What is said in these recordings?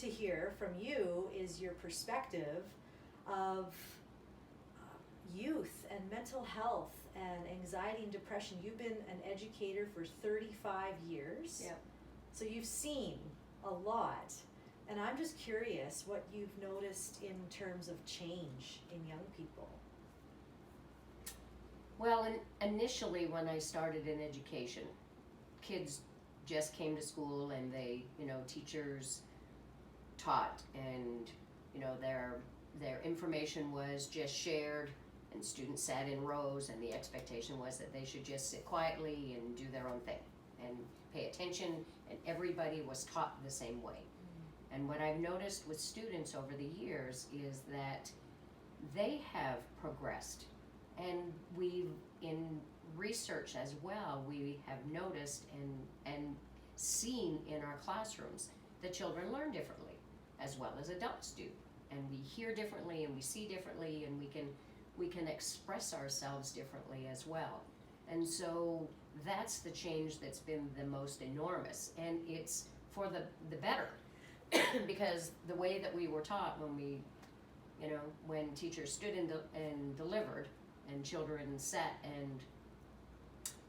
to hear from you is your perspective of youth and mental health and anxiety and depression. You've been an educator for 35 years. Yep. So you've seen a lot. And I'm just curious what you've noticed in terms of change in young people. Well, initially when I started in education, kids just came to school and they, teachers taught, and, their information was just shared, and students sat in rows, and the expectation was that they should just sit quietly and do their own thing and pay attention, and everybody was taught the same way. And what I've noticed with students over the years is that they have progressed. And we, in research as well, we have noticed and seen in our classrooms that children learn differently, as well as adults do. And we hear differently, and we see differently, and we can express ourselves differently as well. And so that's the change that's been the most enormous, and it's for the better. Because the way that we were taught when teachers stood and delivered, and children sat and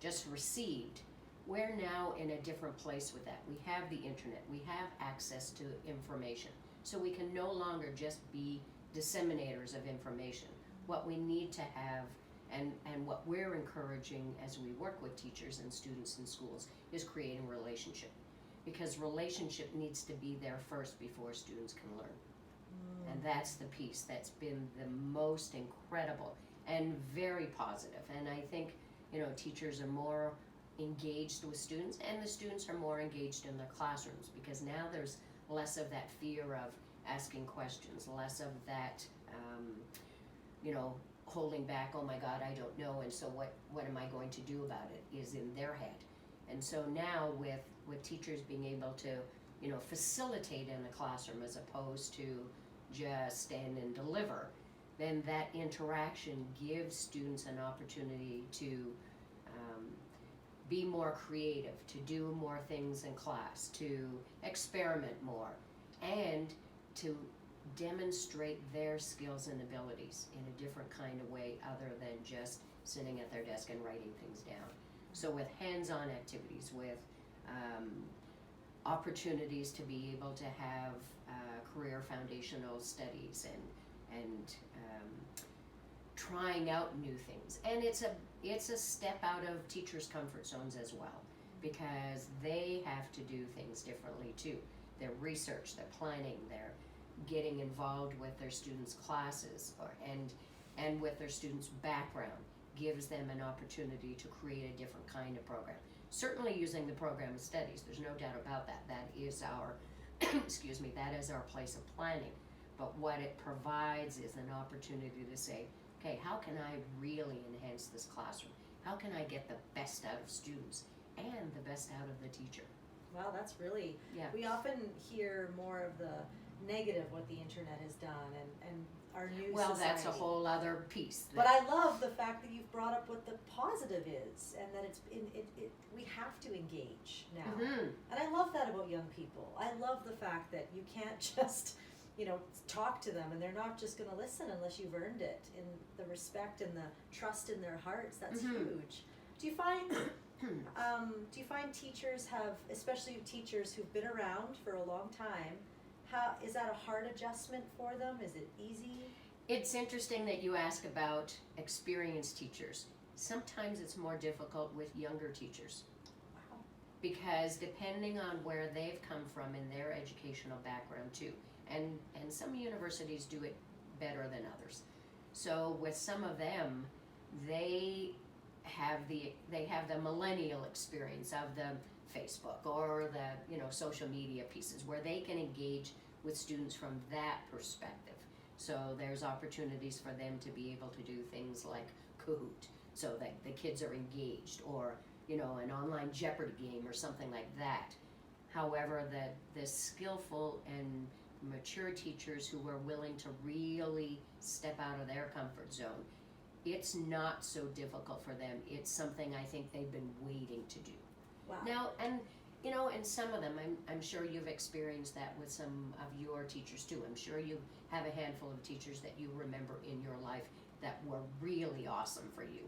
just received, we're now in a different place with that. We have the internet, we have access to information, so we can no longer just be disseminators of information. What we need to have, and what we're encouraging as we work with teachers and students in schools, is creating relationship. Because relationship needs to be there first before students can learn. And that's the piece that's been the most incredible and very positive. And I think, teachers are more engaged with students, and the students are more engaged in their classrooms, because now there's less of that fear of asking questions, less of that, holding back, oh my God, I don't know, and so what am I going to do about it, is in their head. And so now with teachers being able to, facilitate in the classroom as opposed to just stand and deliver, then that interaction gives students an opportunity to be more creative, to do more things in class, to experiment more, and to demonstrate their skills and abilities in a different kind of way other than just sitting at their desk and writing things down. So with hands-on activities, with opportunities to be able to have career foundational studies and trying out new things. And it's a step out of teachers' comfort zones as well, because they have to do things differently too. Their research, their planning, their getting involved with their students' classes and with their students' background gives them an opportunity to create a different kind of program. Certainly using the program of studies, there's no doubt about that. That is our, that is our place of planning. But what it provides is an opportunity to say, okay, how can I really enhance this classroom? How can I get the best out of students and the best out of the teacher? Wow, that's really, yeah. We often hear more of the negative, what the internet has done, and our new well, society. That's a whole other piece. But I love the fact that you've brought up what the positive is, and that it's we have to engage now. Mm-hmm. And I love that about young people. I love the fact that you can't just, talk to them, and they're not just going to listen unless you've earned it, in the respect and the trust in their hearts. That's huge. Do you find teachers have, especially teachers who've been around for a long time, is that a hard adjustment for them? Is it easy? It's interesting that you ask about experienced teachers. Sometimes it's more difficult with younger teachers. Wow. Because depending on where they've come from in their educational background too, and some universities do it better than others. So with some of them, they have the millennial experience of the Facebook or the social media pieces, where they can engage with students from that perspective. So there's opportunities for them to be able to do things like Kahoot, so that the kids are engaged, or an online Jeopardy game or something like that. However, the skillful and mature teachers who are willing to really step out of their comfort zone, it's not so difficult for them. It's something I think they've been waiting to do. Wow. Now, and You know, and some of them, I'm sure you've experienced that with some of your teachers too. I'm sure you have a handful of teachers that you remember in your life that were really awesome for you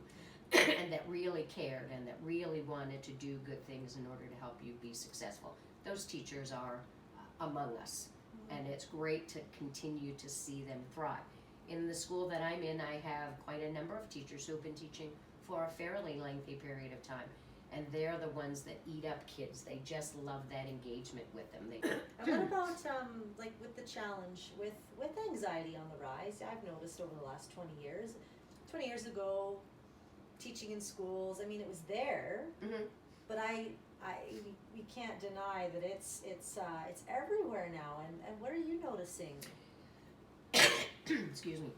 and that really cared and that really wanted to do good things in order to help you be successful. Those teachers are among us, and it's great to continue to see them thrive. In the school that I'm in, I have quite a number of teachers who have been teaching for a fairly lengthy period of time, and they're the ones that eat up kids. They just love that engagement with them. And what about like with the challenge with anxiety on the rise? I've noticed over the last 20 years. 20 years ago, teaching in schools, I mean, it was there, but we can't deny that it's everywhere now. And what are you noticing? Excuse me.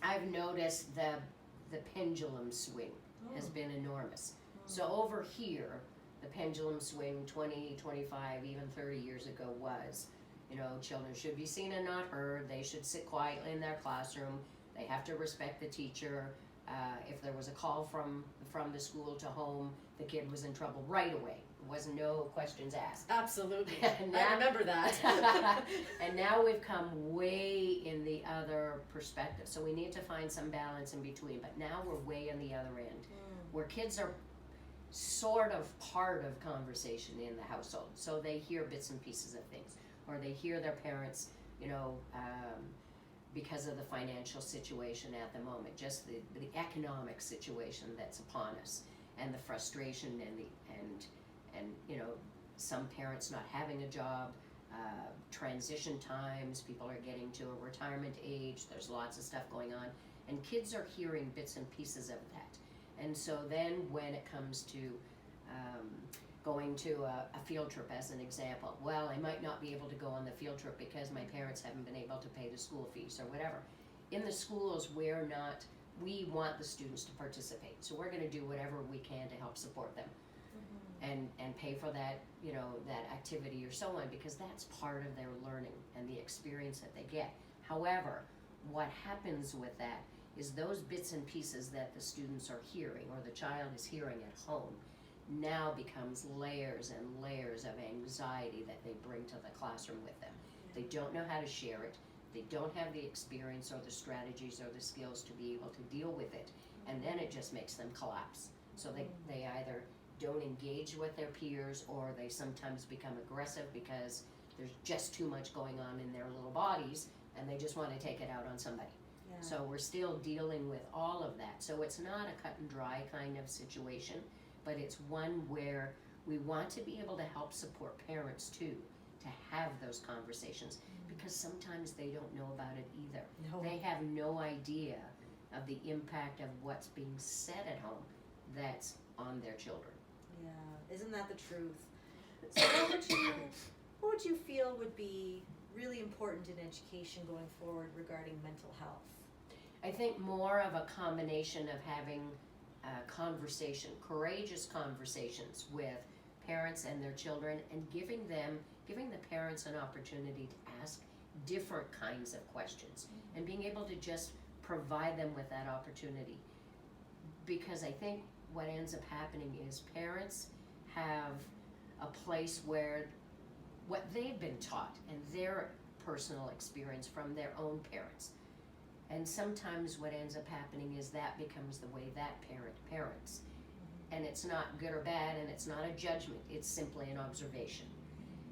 I've noticed the pendulum swing has been enormous. So over here, the pendulum swing 20, 25, even 30 years ago was, you know, children should be seen and not heard. They should sit quietly in their classroom. They have to respect the teacher. If there was a call from the school to home, the kid was in trouble right away. There was no questions asked. Absolutely. Now, I remember that. And now we've come way in the other perspective. So we need to find some balance in between. But now we're way on the other end, where kids are sort of part of conversation in the household. So they hear bits and pieces of things, or they hear their parents, you know, because of the financial situation at the moment, just the economic situation that's upon us, and the frustration and you know, some parents not having a job, transition times, people are getting to a retirement age, there's lots of stuff going on, and kids are hearing bits and pieces of that. And so then when it comes to going to a field trip, as an example, well, I might not be able to go on the field trip because my parents haven't been able to pay the school fees or whatever. In the schools, we want the students to participate, so we're going to do whatever we can to help support them and pay for that, you know, that activity or so on, because that's part of their learning and the experience that they get. However, what happens with that is those bits and pieces that the students are hearing or the child is hearing at home now becomes layers and layers of anxiety that they bring to the classroom with them. They don't know how to share it. They don't have the experience or the strategies or the skills to be able to deal with it. And then it just makes them collapse. So they either don't engage with their peers, or they sometimes become aggressive because there's just too much going on in their little bodies and they just want to take it out on somebody. Yeah. So we're still dealing with all of that. So it's not a cut and dry kind of situation, but it's one where we want to be able to help support parents too, to have those conversations, because sometimes they don't know about it either. No. They have no idea of the impact of what's being said at home that's on their children. Yeah, isn't that the truth? So what would you feel would be really important in education going forward regarding mental health? I think more of a combination of having conversation, courageous conversations with parents and their children, and giving the parents an opportunity to ask different kinds of questions, and being able to just provide them with that opportunity. Because I think what ends up happening is parents have a place where what they've been taught and their personal experience from their own parents. And sometimes what ends up happening is that becomes the way that parent parents. And it's not good or bad, and it's not a judgment, it's simply an observation.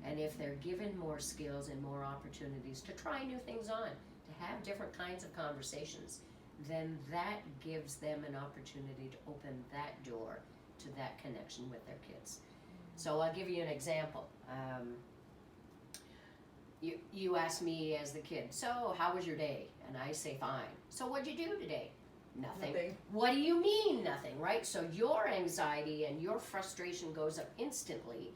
And if they're given more skills and more opportunities to try new things on, to have different kinds of conversations, then that gives them an opportunity to open that door to that connection with their kids. So I'll give you an example. You ask me as the kid, so how was your day? And I say, fine. So what'd you do today? Nothing. What do you mean nothing, right? So your anxiety and your frustration goes up instantly.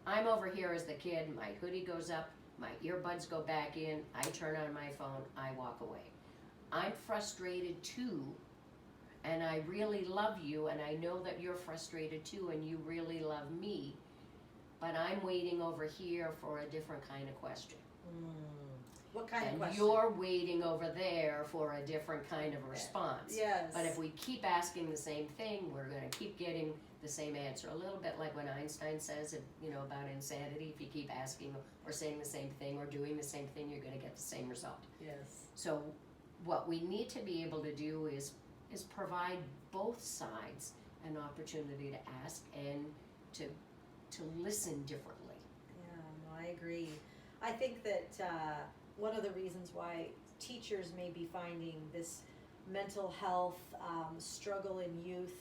I'm over here as the kid, my hoodie goes up, my earbuds go back in, I turn on my phone, I walk away. I'm frustrated too, and I really love you, and I know that you're frustrated too, and you really love me, but I'm waiting over here for a different kind of question. What kind of And question? you're waiting over there for a different kind of response. Yes. But if we keep asking the same thing, we're going to keep getting the same answer. A little bit like when Einstein says, about insanity. If you keep asking or saying the same thing or doing the same thing, you're going to get the same result. Yes. So what we need to be able to do is provide both sides an opportunity to ask and to listen differently. Yeah, no, I agree. I think that one of the reasons why teachers may be finding this mental health struggle in youth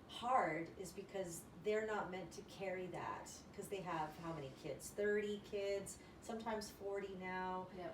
hard is because they're not meant to carry that, because they have how many kids? 30 kids, sometimes 40 now. Yeah.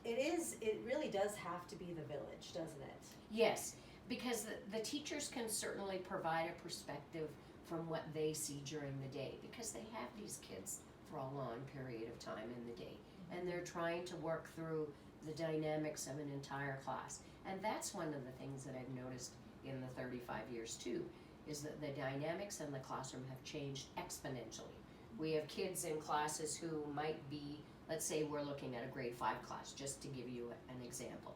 It really does have to be the village, doesn't it? Yes, because the teachers can certainly provide a perspective from what they see during the day, because they have these kids for a long period of time in the day, and they're trying to work through the dynamics of an entire class. And that's one of the things that I've noticed in the 35 years too, is that the dynamics in the classroom have changed exponentially. We have kids in classes who might be, let's say we're looking at a grade 5 class, just to give you an example.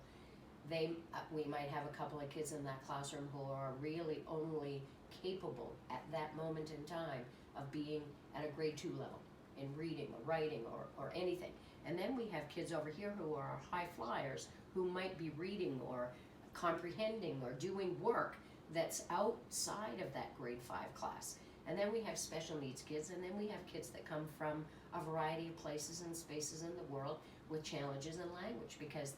We might have a couple of kids in that classroom who are really only capable at that moment in time of being at a grade 2 level in reading or writing or anything. And then we have kids over here who are high flyers who might be reading or comprehending or doing work that's outside of that grade 5 class. And then we have special needs kids, and then we have kids that come from a variety of places and spaces in the world with challenges in language, because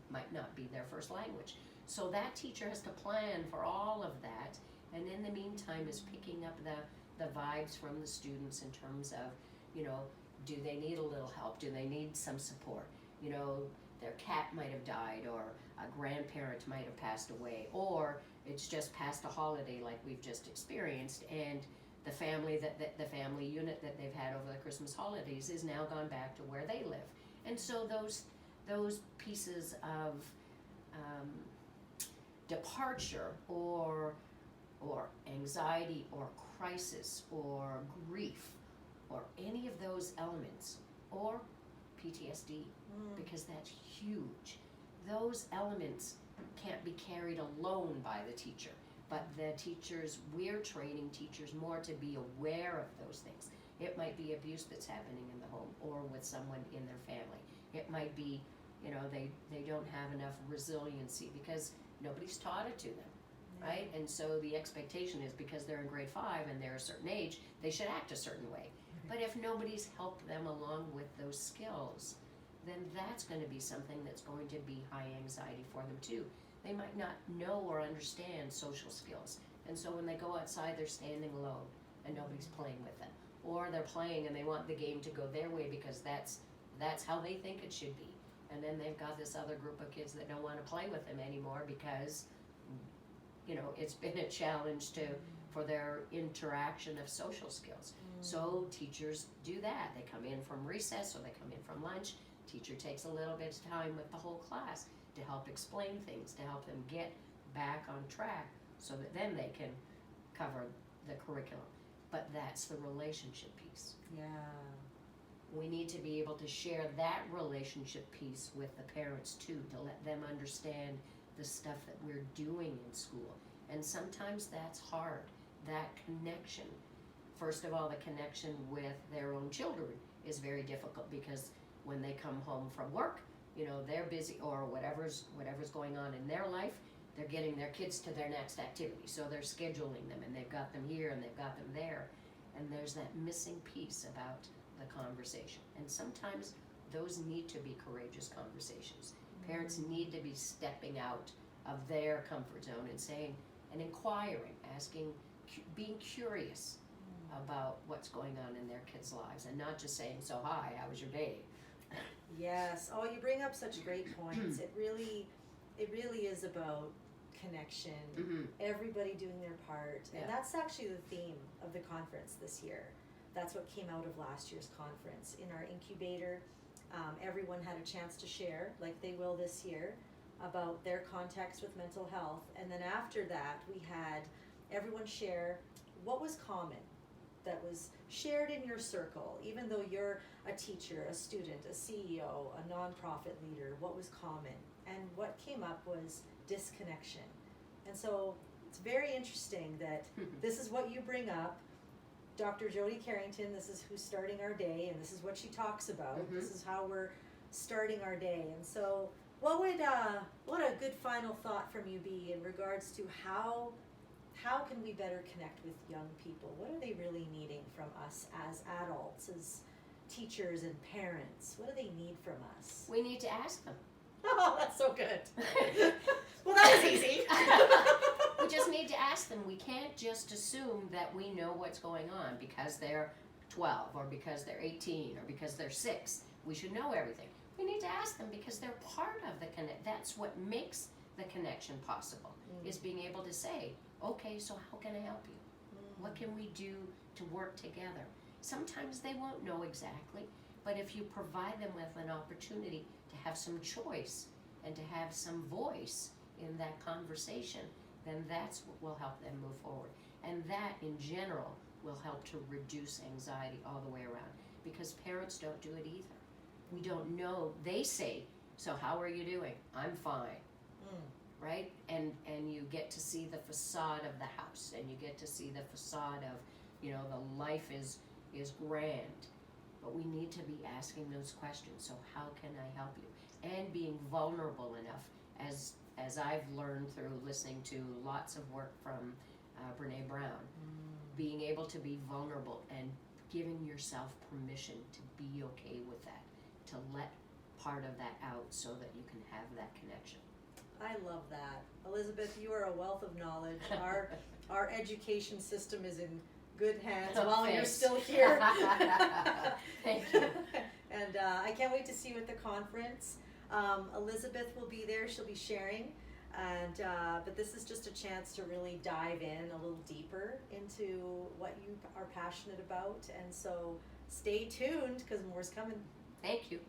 might not be their first language. So that teacher has to plan for all of that, and in the meantime is picking up the vibes from the students in terms of, do they need a little help? Do they need some support? Their cat might have died, or a grandparent might have passed away, or it's just past a holiday like we've just experienced, and the family the family unit that they've had over the Christmas holidays is now gone back to where they live. And so those pieces of departure or anxiety or crisis or grief or any of those elements, or PTSD, because that's huge. Those elements can't be carried alone by the teacher, but we're training teachers more to be aware of those things. It might be abuse that's happening in the home or with someone in their family. It might be, they don't have enough resiliency because nobody's taught it to them, right? And so the expectation is because they're in grade 5 and they're a certain age, they should act a certain way. But if nobody's helped them along with those skills, then that's going to be something that's going to be high anxiety for them too. They might not know or understand social skills. And so when they go outside, they're standing alone and nobody's playing with them. Or they're playing and they want the game to go their way because that's how they think it should be. And then they've got this other group of kids that don't want to play with them anymore because, it's been a challenge for their interaction of social skills. So teachers do that. They come in from recess or they come in from lunch. Teacher takes a little bit of time with the whole class to help explain things, to help them get back on track so that then they can cover the curriculum. But that's the relationship piece. Yeah. We need to be able to share that relationship piece with the parents too, to let them understand the stuff that we're doing in school. And sometimes that's hard, that connection. First of all, the connection with their own children is very difficult because when they come home from work, they're busy or whatever's going on in their life, they're getting their kids to their next activity. So they're scheduling them and they've got them here and they've got them there. And there's that missing piece about the conversation. And sometimes those need to be courageous conversations. Parents need to be stepping out of their comfort zone and saying, and inquiring, asking, being curious about what's going on in their kids' lives, and not just saying, so hi, how was your day? Yes. Oh, you bring up such great points. It really is about connection, everybody doing their part. And that's actually the theme of the conference this year. That's what came out of last year's conference. In our incubator, everyone had a chance to share, like they will this year, about their context with mental health. And then after that, we had everyone share what was common that was shared in your circle, even though you're a teacher, a student, a CEO, a nonprofit leader, what was common? And what came up was disconnection. And so it's very interesting that this is what you bring up. Dr. Jody Carrington, this is who's starting our day, and this is what she talks about. This is how we're starting our day. And so what a good final thought from you be in regards to how can we better connect with young people? What are they really needing from us as adults, as teachers and parents? What do they need from us? We need to ask them. Oh, that's so good. Well, that was easy. We just need to ask them. We can't just assume that we know what's going on because they're 12 or because they're 18 or because they're 6. We should know everything. We need to ask them because they're part of the connect. That's what makes the connection possible, is being able to say, okay, so how can I help you? What can we do to work together? Sometimes they won't know exactly, but if you provide them with an opportunity to have some choice and to have some voice in that conversation, then that's what will help them move forward. And that, in general, will help to reduce anxiety all the way around, because parents don't do it either. We don't know. They say, so how are you doing? I'm fine. Right? And you get to see the facade of the house, and you get to see the facade of, the life is grand. But we need to be asking those questions. So how can I help you? And being vulnerable enough, as I've learned through listening to lots of work from Brene Brown, being able to be vulnerable and giving yourself permission to be okay with that, to let part of that out so that you can have that connection. I love that. Elizabeth, you are a wealth of knowledge. Our education system is in good hands while you're still here. Thank you. And I can't wait to see you at the conference. Elizabeth will be there. She'll be sharing. And but this is just a chance to really dive in a little deeper into what you are passionate about. And so stay tuned, because more's coming. Thank you.